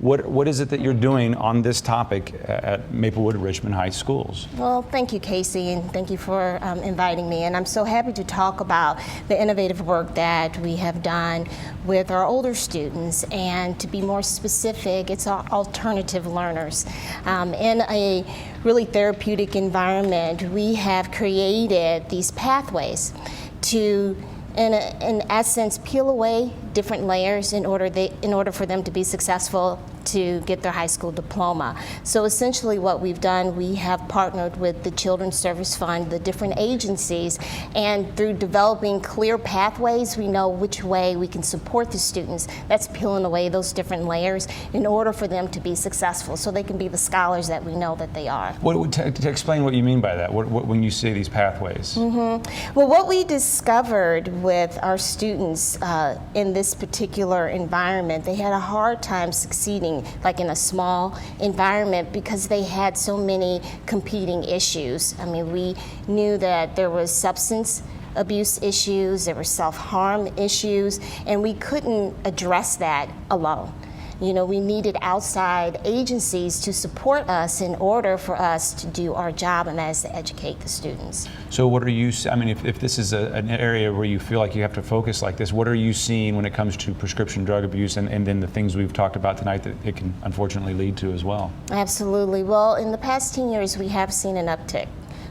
What is it that you're doing on this topic at Maplewood Richmond High Schools? Well, thank you, Casey, and thank you for inviting me. And I'm so happy to talk about the innovative work that we have done with our older students. And to be more specific, it's our alternative learners. In a really therapeutic environment, we have created these pathways to, in essence, peel away different layers in order for them to be successful to get their high school diploma. So essentially what we've done, we have partnered with the Children's Service Fund, the different agencies, and through developing clear pathways, we know which way we can support the students. That's peeling away those different layers in order for them to be successful so they can be the scholars that we know that they are. To explain what you mean by that, when you say these pathways? Well, what we discovered with our students in this particular environment, they had a hard time succeeding like in a small environment because they had so many competing issues. I mean, we knew that there was substance abuse issues, there were self-harm issues, and we couldn't address that alone. You know, we needed outside agencies to support us in order for us to do our job, and that is to educate the students. So what are you, I mean, if this is an area where you feel like you have to focus like this, what are you seeing when it comes to prescription drug abuse and then the things we've talked about tonight that it can unfortunately lead to as well? Absolutely. Well, in the past 10 years, we have seen an uptick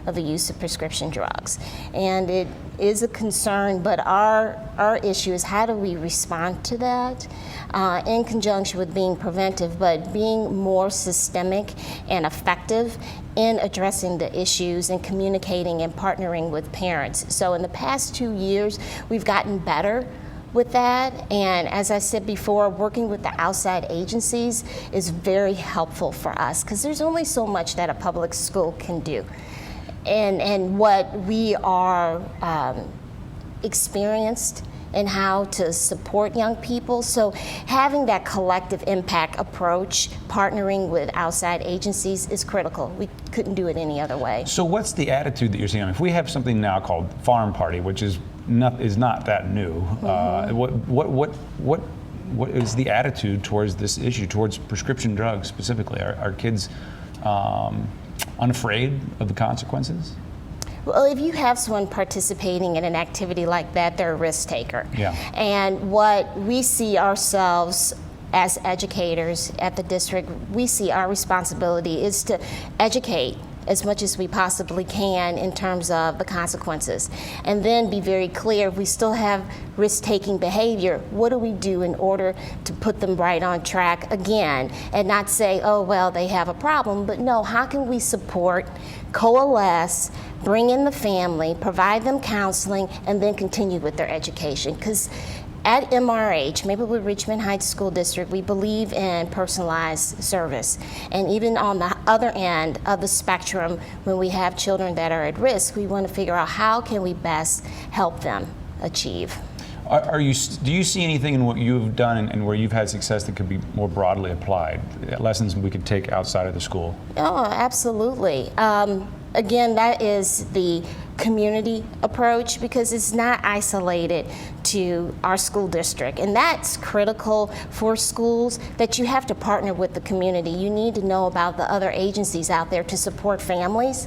of the use of prescription drugs. And it is a concern, but our issue is how do we respond to that in conjunction with being preventive, but being more systemic and effective in addressing the issues and communicating and partnering with parents. So in the past 2 years, we've gotten better with that, and as I said before, working with the outside agencies is very helpful for us because there's only so much that a public school can do. And what we are experienced in how to support young people. So having that collective impact approach, partnering with outside agencies is critical. We couldn't do it any other way. So what's the attitude that you're seeing? I mean, if we have something now called Farm Party, which is not that new, what is the attitude towards this issue, towards prescription drugs specifically? Are kids unafraid of the consequences? Well, if you have someone participating in an activity like that, they're a risk taker. Yeah. And what we see ourselves as educators at the district, we see our responsibility is to educate as much as we possibly can in terms of the consequences. And then be very clear, if we still have risk-taking behavior, what do we do in order to put them right on track again? And not say, oh, well, they have a problem, but no, how can we support, coalesce, bring in the family, provide them counseling, and then continue with their education? Because at MRH, Maplewood Richmond Heights School District, we believe in personalized service. And even on the other end of the spectrum, when we have children that are at risk, we want to figure out how can we best help them achieve. Do you see anything in what you've done and where you've had success that could be more broadly applied? Lessons we could take outside of the school? Oh, absolutely. Again, that is the community approach because it's not isolated to our school district, and that's critical for schools, that you have to partner with the community. You need to know about the other agencies out there to support families,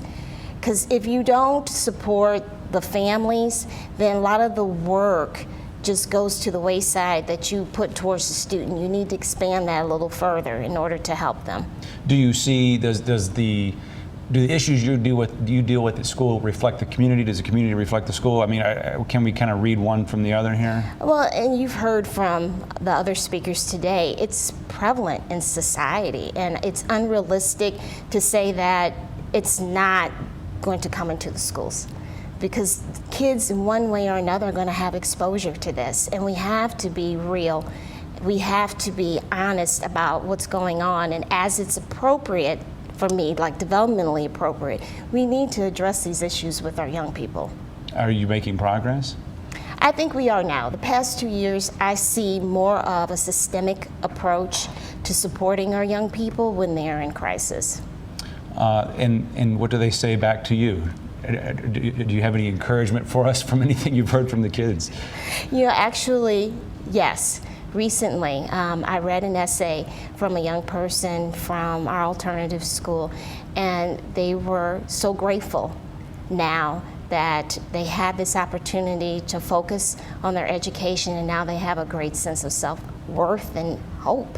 because if you don't support the families, then a lot of the work just goes to the wayside that you put towards the student. You need to expand that a little further in order to help them. Do you see, do the issues you deal with at school reflect the community? Does the community reflect the school? I mean, can we kind of read one from the other here? Well, and you've heard from the other speakers today, it's prevalent in society, and it's unrealistic to say that it's not going to come into the schools, because kids in one way or another are going to have exposure to this, and we have to be real. We have to be honest about what's going on, and as it's appropriate, for me, like developmentally appropriate, we need to address these issues with our young people. Are you making progress? I think we are now. The past 2 years, I see more of a systemic approach to supporting our young people when they are in crisis. And what do they say back to you? Do you have any encouragement for us from anything you've heard from the kids? You know, actually, yes. recently, I read an essay from a young person from our alternative school, and they were so grateful now that they had this opportunity to focus on their education, and now they have a great sense of self-worth and hope.